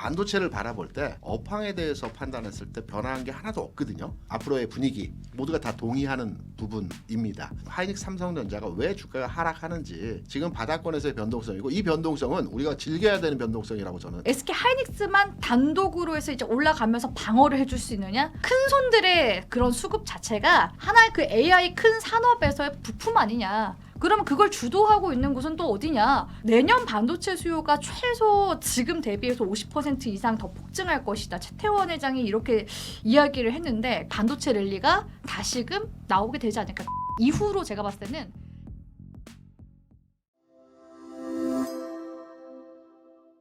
반도체를 바라볼 때 업황에 대해서 판단했을 때 변화한 게 하나도 없거든요. 앞으로의 분위기 모두가 다 동의하는 부분입니다. 하이닉스 삼성전자가 왜 주가가 하락하는지 지금 바닥권에서의 변동성이고 이 변동성은 우리가 즐겨야 되는 변동성이라고 저는. SK 하이닉스만 단독으로 해서 이제 올라가면서 방어를 해줄 수 있느냐? 큰 손들의 그런 수급 자체가 하나의 그 AI 큰 산업에서의 부품 아니냐? 그러면 그걸 주도하고 있는 곳은 또 어디냐? 내년 반도체 수요가 최소 지금 대비해서 50% 이상 더 폭증할 것이다. 최태원 회장이 이렇게 이야기를 했는데 반도체 랠리가 다시금 나오게 되지 않을까? 이후로 제가 봤을 때는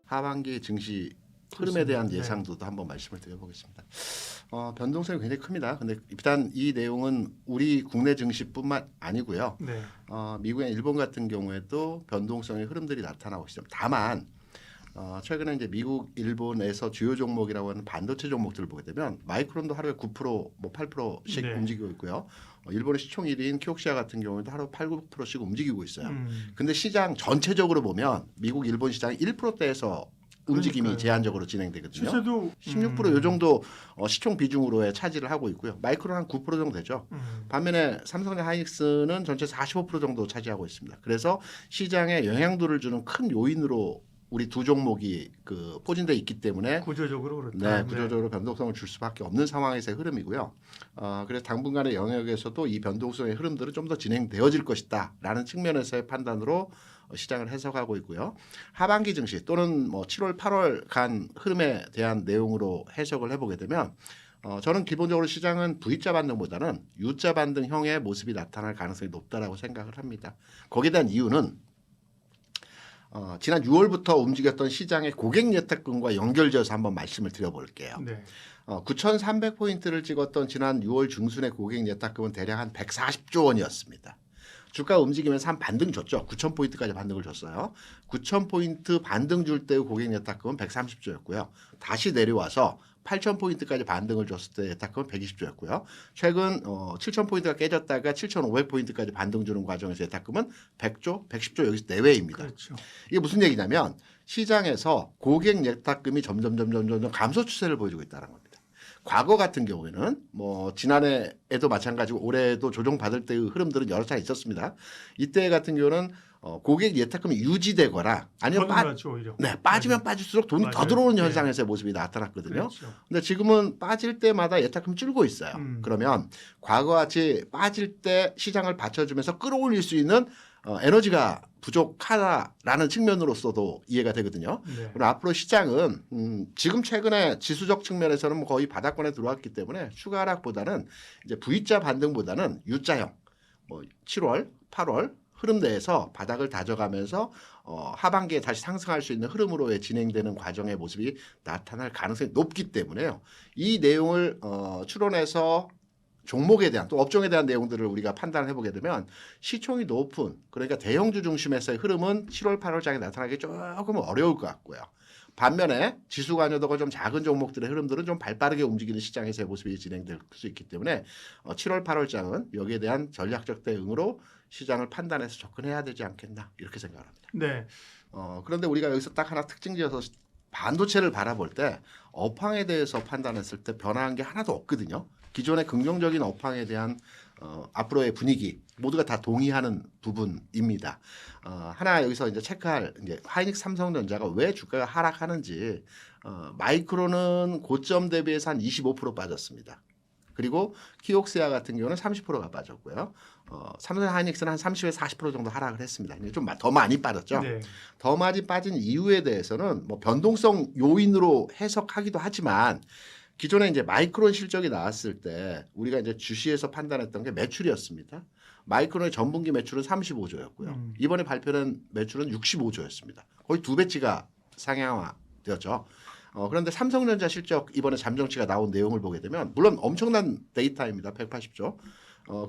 하반기 증시 흐름에 대한 예상도 한번 말씀을 드려보겠습니다. 변동성이 굉장히 큽니다. 근데 일단 이 내용은 우리 국내 증시뿐만 아니고요. 네. 미국이나 일본 같은 경우에도 변동성의 흐름들이 나타나고 있습니다. 다만 최근에 이제 미국, 일본에서 주요 종목이라고 하는 반도체 종목들을 보게 되면 마이크론도 하루에 9%, 뭐 8%씩 네. 움직이고 있고요. 일본의 시총 1위인 키옥시아 같은 경우에도 하루 8, 9%씩 움직이고 있어요. 근데 시장 전체적으로 보면 미국, 일본 시장이 1%대에서 움직임이 그러니까요. 제한적으로 진행되거든요. 시세도 16% 요 정도 시총 비중으로의 차지를 하고 있고요. 마이크론 한 9% 정도 되죠. 반면에 삼성과 하이닉스는 전체 45% 정도 차지하고 있습니다. 그래서 시장에 영향도를 주는 큰 요인으로 우리 두 종목이 그 포진돼 있기 때문에 구조적으로 그렇다. 네, 구조적으로 변동성을 줄 수밖에 없는 상황에서의 흐름이고요. 그래서 당분간의 영역에서도 이 변동성의 흐름들은 좀 더 진행되어질 것이다라는 측면에서의 판단으로 시장을 해석하고 있고요. 하반기 증시 또는 뭐 7월, 8월 간 흐름에 대한 내용으로 해석을 해보게 되면 저는 기본적으로 시장은 V자 반등보다는 U자 반등형의 모습이 나타날 가능성이 높다라고 생각을 합니다. 거기에 대한 이유는 지난 6월부터 움직였던 시장의 고객 예탁금과 연결지어서 한번 말씀을 드려볼게요. 네. 9,300포인트를 찍었던 지난 6월 중순의 고객 예탁금은 대략 한 140조 원이었습니다. 주가 움직이면서 한 반등 줬죠. 9,000포인트까지 반등을 줬어요. 9,000포인트 반등 줄 때의 고객 예탁금은 130조였고요. 다시 내려와서 8,000포인트까지 반등을 줬을 때 예탁금은 120조였고요. 최근 7,000포인트가 깨졌다가 7,500포인트까지 반등 주는 과정에서 예탁금은 100조, 110조 여기서 내외입니다. 그렇죠. 이게 무슨 얘기냐면 시장에서 고객 예탁금이 점점 감소 추세를 보여주고 있다는 겁니다. 과거 같은 경우에는 뭐 지난해에도 마찬가지고 올해도 조정받을 때의 흐름들은 여러 차례 있었습니다. 이때 같은 경우는 고객 예탁금이 유지되거나 아니면 오히려. 빠지면 빠질수록 돈이 더 맞아요. 들어오는 네. 현상에서의 모습이 나타났거든요. 그렇죠. 근데 지금은 빠질 때마다 예탁금이 줄고 있어요. 그러면 과거같이 빠질 때 시장을 받쳐주면서 끌어올릴 수 있는 에너지가 부족하다라는 측면으로서도 이해가 되거든요. 네. 그리고 앞으로 시장은 지금 최근에 지수적 측면에서는 뭐 거의 바닥권에 들어왔기 때문에 추가 하락보다는 이제 V자 반등보다는 U자형 뭐 7월, 8월 흐름 내에서 바닥을 다져가면서 하반기에 다시 상승할 수 있는 흐름으로의 진행되는 과정의 모습이 나타날 가능성이 높기 때문에요. 이 내용을 추론해서 종목에 대한 또 업종에 대한 내용들을 우리가 판단을 해보게 되면 시총이 높은 그러니까 대형주 중심에서의 흐름은 7월, 8월 장에 나타나기 조금 어려울 것 같고요. 반면에 지수 관여도가 좀 작은 종목들의 흐름들은 좀 발빠르게 움직이는 시장에서의 모습이 진행될 수 있기 때문에 7월, 8월 장은 여기에 대한 전략적 대응으로 시장을 판단해서 접근해야 되지 않겠나 이렇게 생각을 합니다. 네. 그런데 우리가 여기서 딱 하나 특징지어서 반도체를 바라볼 때 업황에 대해서 판단했을 때 변화한 게 하나도 없거든요. 기존의 긍정적인 업황에 대한 앞으로의 분위기 모두가 다 동의하는 부분입니다. 하나 여기서 이제 체크할 이제 하이닉스 삼성전자가 왜 주가가 하락하는지 마이크론은 고점 대비해서 한 25% 빠졌습니다. 그리고 키옥시아 같은 경우는 30%가 빠졌고요. 삼성 하이닉스는 한 30에서 40% 정도 하락을 했습니다. 좀 더 많이 빠졌죠. 네. 더 많이 빠진 이유에 대해서는 뭐 변동성 요인으로 해석하기도 하지만 기존에 이제 마이크론 실적이 나왔을 때 우리가 이제 주시에서 판단했던 게 매출이었습니다. 마이크론의 전분기 매출은 35조였고요. 이번에 발표된 매출은 65조였습니다. 거의 두 배치가 상향화되었죠. 그런데 삼성전자 실적 이번에 잠정치가 나온 내용을 보게 되면 물론 엄청난 데이터입니다. 180조.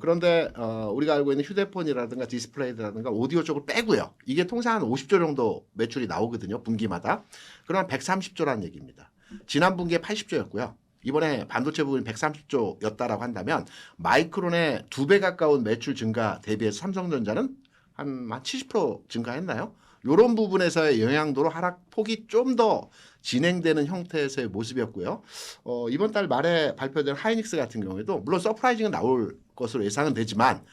그런데 우리가 알고 있는 휴대폰이라든가 디스플레이라든가 오디오 쪽을 빼고요. 이게 통상 한 50조 정도 매출이 나오거든요. 분기마다. 그럼 130조라는 얘기입니다. 지난 분기에 80조였고요. 이번에 반도체 부분이 130조였다라고 한다면 마이크론의 2배 가까운 매출 증가 대비해서 삼성전자는 한 70% 증가했나요? 이런 부분에서의 영향도로 하락폭이 좀 더 진행되는 형태에서의 모습이었고요. 이번 달 말에 발표된 하이닉스 같은 경우에도 물론 서프라이징은 나올 것으로 예상은 되지만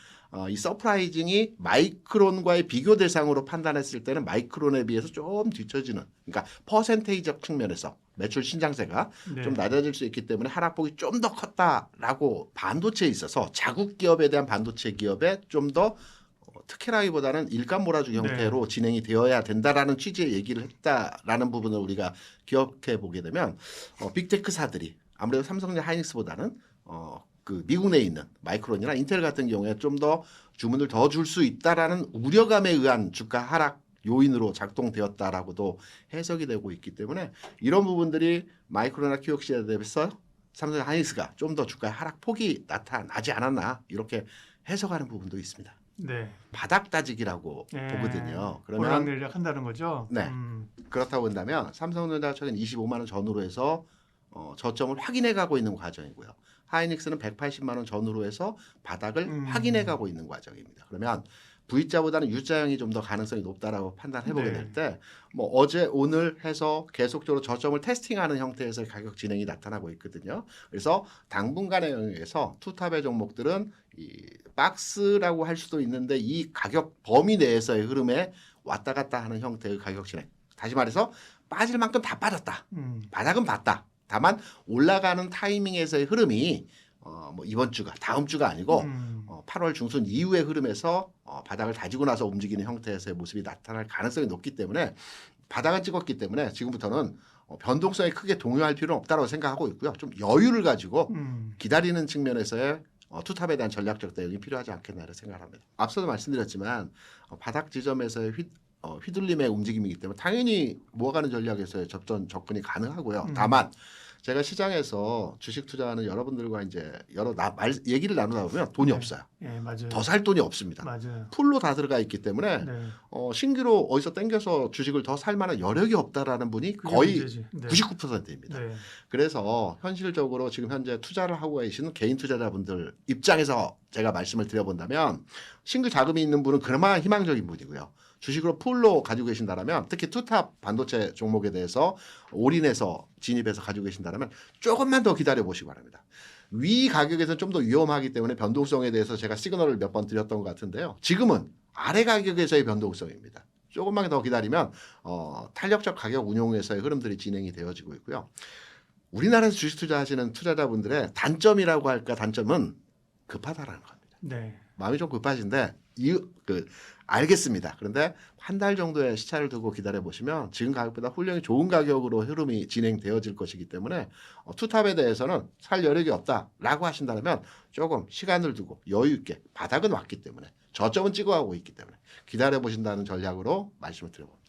이 서프라이징이 마이크론과의 비교 대상으로 판단했을 때는 마이크론에 비해서 좀 뒤처지는, 그러니까 퍼센테이지적 측면에서 매출 신장세가 네. 좀 낮아질 수 있기 때문에 하락폭이 좀 더 컸다라고 반도체에 있어서 자국 기업에 대한 반도체 기업에 좀 더 특혜라기보다는 일감 몰아주기 네. 형태로 진행이 되어야 된다라는 취지의 얘기를 했다라는 부분을 우리가 기억해 보게 되면 빅테크사들이 아무래도 삼성과 하이닉스보다는 그 미국 내에 있는 마이크론이나 인텔 같은 경우에 좀 더 주문을 더 줄 수 있다라는 우려감에 의한 주가 하락 요인으로 작동되었다라고도 해석이 되고 있기 때문에 이런 부분들이 마이크론이나 큐옥시에 대해서 삼성 하이닉스가 좀 더 주가의 하락폭이 나타나지 않았나 이렇게 해석하는 부분도 있습니다. 네. 바닥 따지기라고 네. 보거든요. 그러면 오락내리락 한다는 거죠. 네. 그렇다고 본다면 삼성전자 최근 25만 원 전후로 해서 저점을 확인해 가고 있는 과정이고요. 하이닉스는 180만 원 전후로 해서 바닥을 확인해 가고 있는 과정입니다. 그러면 V자보다는 U자형이 좀 더 가능성이 높다라고 판단해 보게 네. 될 때 뭐 어제 오늘 해서 계속적으로 저점을 테스팅하는 형태에서 가격 진행이 나타나고 있거든요. 그래서 당분간의 영역에서 투탑의 종목들은 이 박스라고 할 수도 있는데 이 가격 범위 내에서의 흐름에 왔다 갔다 하는 형태의 가격 진행. 다시 말해서 빠질 만큼 다 빠졌다. 바닥은 봤다. 다만 올라가는 타이밍에서의 흐름이 뭐 이번 주가 다음 주가 아니고 8월 중순 이후의 흐름에서 바닥을 다지고 나서 움직이는 형태에서의 모습이 나타날 가능성이 높기 때문에 바닥을 찍었기 때문에 지금부터는 변동성에 크게 동요할 필요는 없다고 생각하고 있고요. 좀 여유를 가지고 기다리는 측면에서의 투탑에 대한 전략적 대응이 필요하지 않겠나를 생각합니다. 앞서도 말씀드렸지만 바닥 지점에서의 휘둘림의 움직임이기 때문에 당연히 모아가는 전략에서의 접근이 가능하고요. 다만 제가 시장에서 주식 투자하는 여러분들과 이제 얘기를 나누다 보면 돈이 네. 없어요. 예, 맞아요. 더 살 돈이 없습니다. 맞아요. 풀로 다 들어가 있기 때문에 네. 신규로 어디서 땡겨서 주식을 더 살 만한 여력이 없다라는 분이 그게 거의 문제지. 네. 99%입니다. 네. 그래서 현실적으로 지금 현재 투자를 하고 계시는 개인 투자자분들 입장에서 제가 말씀을 드려본다면 싱글 자금이 있는 분은 그나마 희망적인 분이고요. 주식으로 풀로 가지고 계신다면 특히 투탑 반도체 종목에 대해서 올인해서 진입해서 가지고 계신다면 조금만 더 기다려 보시기 바랍니다. 위 가격에서는 좀 더 위험하기 때문에 변동성에 대해서 제가 시그널을 몇 번 드렸던 것 같은데요. 지금은 아래 가격에서의 변동성입니다. 조금만 더 기다리면 탄력적 가격 운용에서의 흐름들이 진행이 되어지고 있고요. 우리나라에서 주식 투자하시는 투자자분들의 단점이라고 할까 단점은 급하다라는 겁니다. 네. 마음이 좀 급하신데 알겠습니다. 그런데 한 달 정도의 시차를 두고 기다려 보시면 지금 가격보다 훌륭히 좋은 가격으로 흐름이 진행되어질 것이기 때문에 투탑에 대해서는 살 여력이 없다라고 하신다면 조금 시간을 두고 여유 있게 바닥은 왔기 때문에 저점은 찍어가고 있기 때문에 기다려 보신다는 전략으로 말씀을 드려봅니다.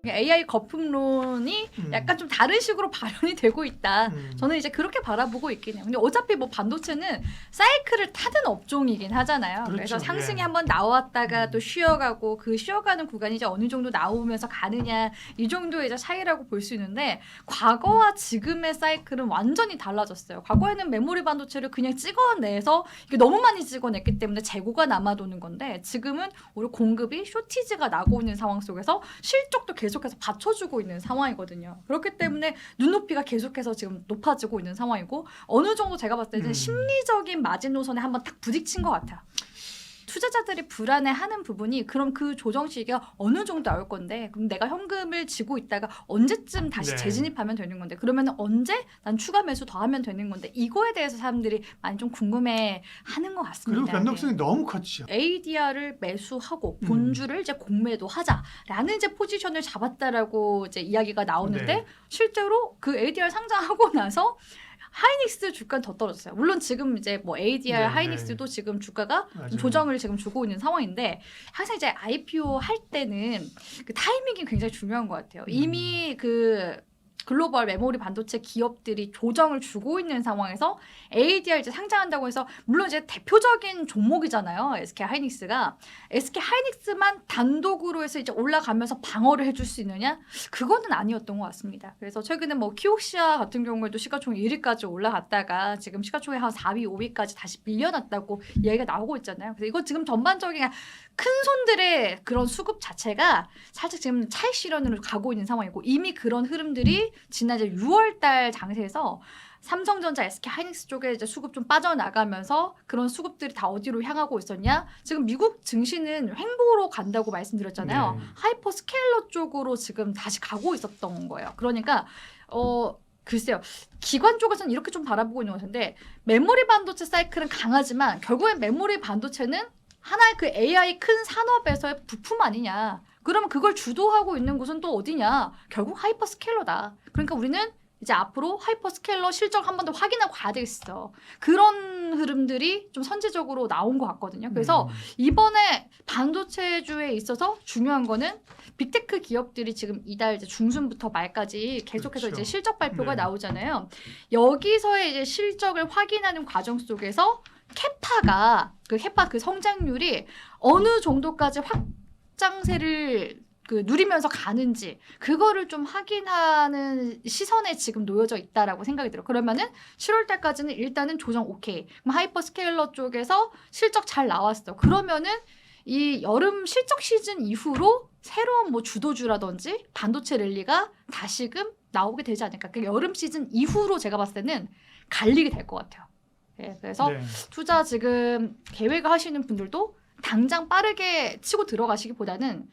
AI 거품론이 약간 좀 다른 식으로 발현이 되고 있다. 저는 이제 그렇게 바라보고 있긴 해요. 근데 어차피 뭐 반도체는 사이클을 타는 업종이긴 하잖아요. 그렇죠. 그래서 상승이 예. 한번 나왔다가 또 쉬어가고 그 쉬어가는 구간이 이제 어느 정도 나오면서 가느냐 이 정도의 이제 차이라고 볼 수 있는데 과거와 지금의 사이클은 완전히 달라졌어요. 과거에는 메모리 반도체를 그냥 찍어내서 이게 너무 많이 찍어냈기 때문에 재고가 남아도는 건데 지금은 오히려 공급이 쇼티지가 나고 있는 상황 속에서 실적도 계속해서 받쳐주고 있는 상황이거든요. 그렇기 때문에 눈높이가 계속해서 지금 높아지고 있는 상황이고 어느 정도 제가 봤을 때는 심리적인 마지노선에 한번 딱 부딪힌 것 같아요. 투자자들이 불안해하는 부분이 그럼 그 조정 시기가 어느 정도 나올 건데 그럼 내가 현금을 쥐고 있다가 언제쯤 다시 네. 재진입하면 되는 건데 그러면 언제 난 추가 매수 더 하면 되는 건데 이거에 대해서 사람들이 많이 좀 궁금해하는 것 같습니다. 그리고 변동성이 너무 컸죠. ADR을 매수하고 본주를 이제 공매도 하자라는 이제 포지션을 잡았다라고 이제 이야기가 나오는데 네. 실제로 그 ADR 상장하고 나서 하이닉스 주가는 더 떨어졌어요. 물론 지금 이제 뭐 ADR 네, 하이닉스도 지금 주가가 맞아요. 좀 조정을 지금 주고 있는 상황인데 항상 이제 IPO 할 때는 그 타이밍이 굉장히 중요한 것 같아요. 이미 그 글로벌 메모리 반도체 기업들이 조정을 주고 있는 상황에서 ADR 이제 상장한다고 해서 물론 이제 대표적인 종목이잖아요. SK 하이닉스가 SK 하이닉스만 단독으로 해서 이제 올라가면서 방어를 해줄 수 있느냐? 그거는 아니었던 것 같습니다. 그래서 최근에 뭐 키옥시아 같은 경우에도 시가총액 1위까지 올라갔다가 지금 시가총액 한 4위, 5위까지 다시 밀려났다고 얘기가 나오고 있잖아요. 그래서 이거 지금 전반적인 큰 손들의 그런 수급 자체가 살짝 지금 차익 실현으로 가고 있는 상황이고 이미 그런 흐름들이 지난 이제 6월달 장세에서 삼성전자, SK 하이닉스 쪽에 이제 수급 좀 빠져나가면서 그런 수급들이 다 어디로 향하고 있었냐? 지금 미국 증시는 횡보로 간다고 말씀드렸잖아요. 네. 하이퍼 스케일러 쪽으로 지금 다시 가고 있었던 거예요. 그러니까 글쎄요. 기관 쪽에서는 이렇게 좀 바라보고 있는 것 같은데 메모리 반도체 사이클은 강하지만 결국엔 메모리 반도체는 하나의 그 AI 큰 산업에서의 부품 아니냐. 그러면 그걸 주도하고 있는 곳은 또 어디냐. 결국 하이퍼 스케일러다. 그러니까 우리는 이제 앞으로 하이퍼스케일러 실적 한 번 더 확인하고 가야 되겠어. 그런 흐름들이 좀 선제적으로 나온 것 같거든요. 그래서 이번에 반도체주에 있어서 중요한 거는 빅테크 기업들이 지금 이달 이제 중순부터 말까지 계속해서 그렇죠. 이제 실적 발표가 네. 나오잖아요. 여기서의 이제 실적을 확인하는 과정 속에서 캐파가 그 성장률이 어느 정도까지 확장세를 누리면서 가는지 그거를 좀 확인하는 시선에 지금 놓여져 있다라고 생각이 들어요. 그러면은 7월 달까지는 일단은 조정 오케이. 그럼 하이퍼스케일러 쪽에서 실적 잘 나왔어. 그러면은 이 여름 실적 시즌 이후로 새로운 뭐 주도주라든지 반도체 랠리가 다시금 나오게 되지 않을까. 그 여름 시즌 이후로 제가 봤을 때는 갈리게 될 것 같아요. 예, 그래서 네. 투자 지금 계획을 하시는 분들도 당장 빠르게 치고 들어가시기보다는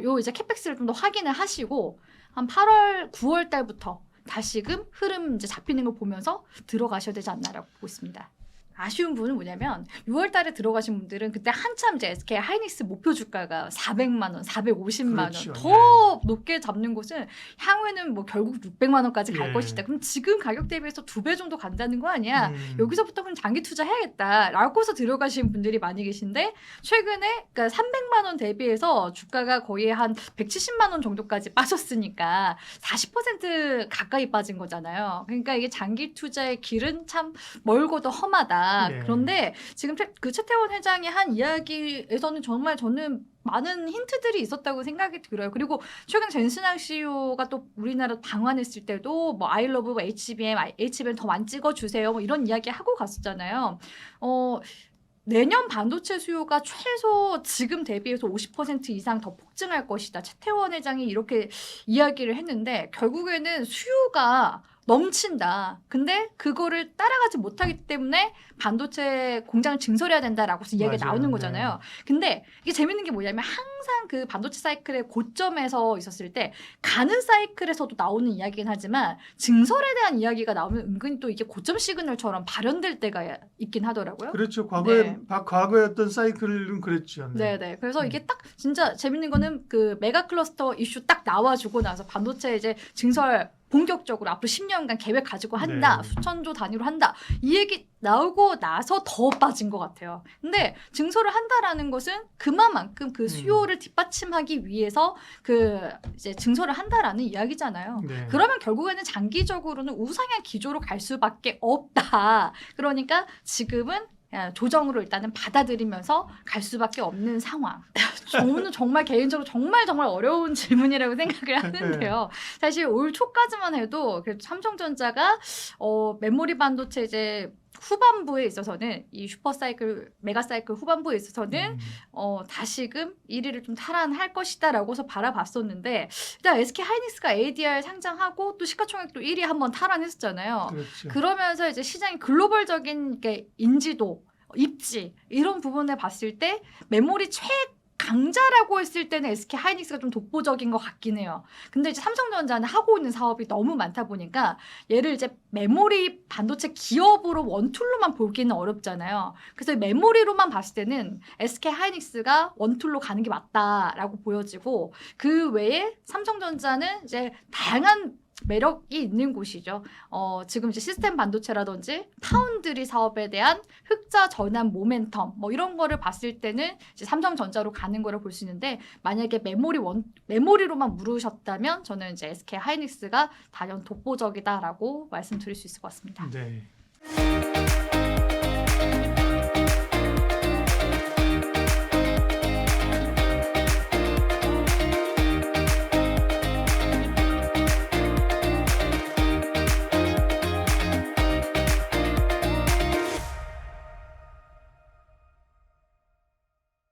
요 이제 캐펙스를 좀 더 확인을 하시고 한 8월, 9월 달부터 다시금 흐름 이제 잡히는 걸 보면서 들어가셔야 되지 않나라고 보고 있습니다. 아쉬운 부분은 뭐냐면 6월 달에 들어가신 분들은 그때 한참 이제 SK 하이닉스 목표 주가가 400만 원, 450만 원 그렇죠. 더 높게 잡는 곳은 향후에는 뭐 결국 600만 원까지 갈 예. 것이다. 그럼 지금 가격 대비해서 2배 정도 간다는 거 아니야? 여기서부터 그럼 장기 투자해야겠다라고 해서 들어가신 분들이 많이 계신데 최근에 그러니까 300만 원 대비해서 주가가 거의 한 170만 원 정도까지 빠졌으니까 40% 가까이 빠진 거잖아요. 그러니까 이게 장기 투자의 길은 참 멀고도 험하다. 네. 그런데 지금 그 최태원 회장이 한 이야기에서는 정말 저는 많은 힌트들이 있었다고 생각이 들어요. 그리고 최근 젠슨항 CEO가 또 우리나라 방한했을 때도 뭐 I love HBM 더 많이 찍어주세요. 뭐 이런 이야기 하고 갔었잖아요. 내년 반도체 수요가 최소 지금 대비해서 50% 이상 더 폭증할 것이다. 최태원 회장이 이렇게 이야기를 했는데 결국에는 수요가 넘친다. 근데 그거를 따라가지 못하기 때문에 반도체 공장을 증설해야 된다라고 해서 이야기가 맞아요. 나오는 거잖아요. 근데 이게 재밌는 게 뭐냐면 항상 그 반도체 사이클의 고점에서 있었을 때 가는 사이클에서도 나오는 이야기긴 하지만 증설에 대한 이야기가 나오면 은근히 또 이게 고점 시그널처럼 발현될 때가 있긴 하더라고요. 그렇죠. 과거에 네. 과거에 어떤 사이클은 그랬죠. 네네. 그래서 이게 딱 진짜 재밌는 거는 그 메가 클러스터 이슈 딱 나와주고 나서 반도체 이제 증설 본격적으로 앞으로 10년간 계획 가지고 한다. 네. 수천조 단위로 한다. 이 얘기 나오고 나서 더 빠진 것 같아요. 근데 증설을 한다라는 것은 그만큼 그 수요를 뒷받침하기 위해서 그 이제 증설을 한다라는 이야기잖아요. 네. 그러면 결국에는 장기적으로는 우상향 기조로 갈 수밖에 없다. 그러니까 지금은 조정으로 일단은 받아들이면서 갈 수밖에 없는 상황. 저는 정말 개인적으로 정말 어려운 질문이라고 생각을 하는데요. 사실 올 초까지만 해도 그래도 삼성전자가 메모리 반도체 이제 후반부에 있어서는 이 슈퍼사이클, 메가사이클 후반부에 있어서는 다시금 1위를 좀 탈환할 것이다라고서 바라봤었는데 일단 SK 하이닉스가 ADR 상장하고 또 시가총액도 1위 한번 탈환했었잖아요. 그렇죠. 그러면서 이제 시장의 글로벌적인 인지도, 입지 이런 부분을 봤을 때 메모리 강자라고 했을 때는 SK 하이닉스가 좀 독보적인 것 같긴 해요. 근데 이제 삼성전자는 하고 있는 사업이 너무 많다 보니까 얘를 이제 메모리 반도체 기업으로 원툴로만 보기는 어렵잖아요. 그래서 메모리로만 봤을 때는 SK 하이닉스가 원툴로 가는 게 맞다라고 보여지고 그 외에 삼성전자는 이제 다양한 매력이 있는 곳이죠. 지금 이제 시스템 반도체라든지 파운드리 사업에 대한 흑자 전환 모멘텀 뭐 이런 거를 봤을 때는 이제 삼성전자로 가는 거를 볼 수 있는데 만약에 메모리로만 물으셨다면 저는 이제 SK 하이닉스가 단연 독보적이다라고 말씀드릴 수 있을 것 같습니다. 네.